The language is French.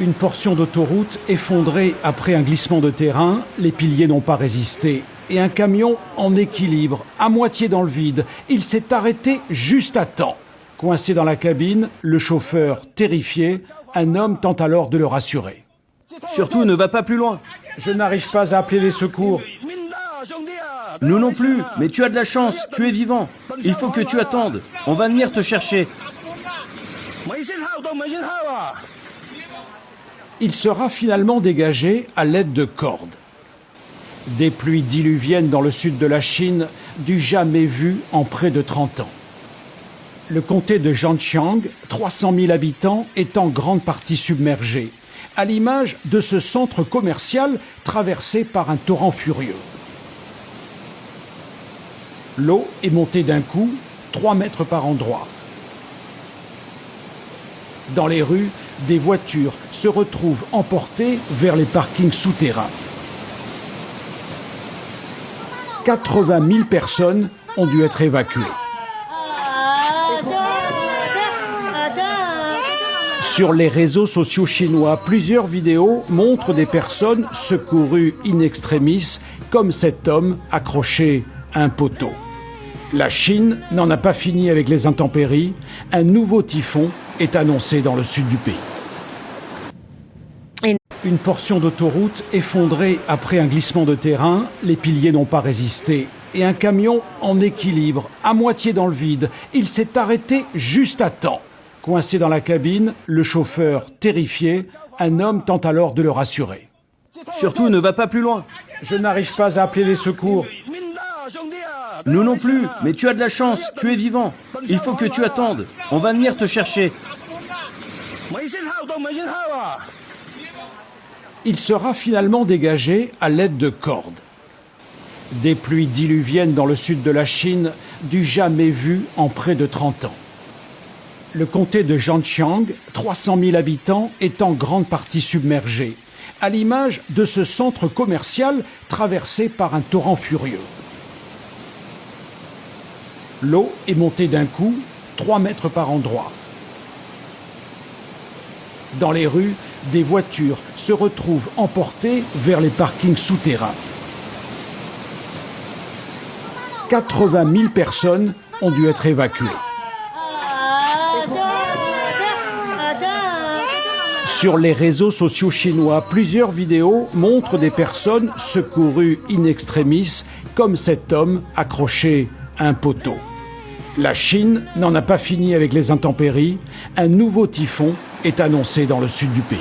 Une portion d'autoroute effondrée après un glissement de terrain, les piliers n'ont pas résisté. Et un camion en équilibre, à moitié dans le vide, il s'est arrêté juste à temps. Coincé dans la cabine, le chauffeur, terrifié, un homme tente alors de le rassurer. Surtout, ne va pas plus loin. Je n'arrive pas à appeler les secours. Nous non plus, mais tu as de la chance, tu es vivant. Il faut que tu attendes. On va venir te chercher. Il sera finalement dégagé à l'aide de cordes. Des pluies diluviennes dans le sud de la Chine, du jamais vu en près de 30 ans. Le comté de Zhangjiang, 300 000 habitants, est en grande partie submergé, à l'image de ce centre commercial traversé par un torrent furieux. L'eau est montée d'un coup, 3 mètres par endroit. Dans les rues, des voitures se retrouvent emportées vers les parkings souterrains. 80 000 personnes ont dû être évacuées. Sur les réseaux sociaux chinois, plusieurs vidéos montrent des personnes secourues in extremis, comme cet homme accroché à un poteau. La Chine n'en a pas fini avec les intempéries. Un nouveau typhon est annoncé dans le sud du pays. Une portion d'autoroute effondrée après un glissement de terrain, les piliers n'ont pas résisté. Et un camion en équilibre, à moitié dans le vide, il s'est arrêté juste à temps. Coincé dans la cabine, le chauffeur, terrifié, un homme tente alors de le rassurer. Surtout, ne va pas plus loin. Je n'arrive pas à appeler les secours. Nous non plus, mais tu as de la chance, tu es vivant. Il faut que tu attendes. On va venir te chercher. Il sera finalement dégagé à l'aide de cordes. Des pluies diluviennes dans le sud de la Chine, du jamais vu en près de 30 ans. Le comté de Zhangjiang, 300 000 habitants, est en grande partie submergé, à l'image de ce centre commercial traversé par un torrent furieux. L'eau est montée d'un coup, 3 mètres par endroit. Dans les rues, des voitures se retrouvent emportées vers les parkings souterrains. 80 000 personnes ont dû être évacuées. Sur les réseaux sociaux chinois, plusieurs vidéos montrent des personnes secourues in extremis, comme cet homme accroché à un poteau. La Chine n'en a pas fini avec les intempéries. Un nouveau typhon est annoncé dans le sud du pays.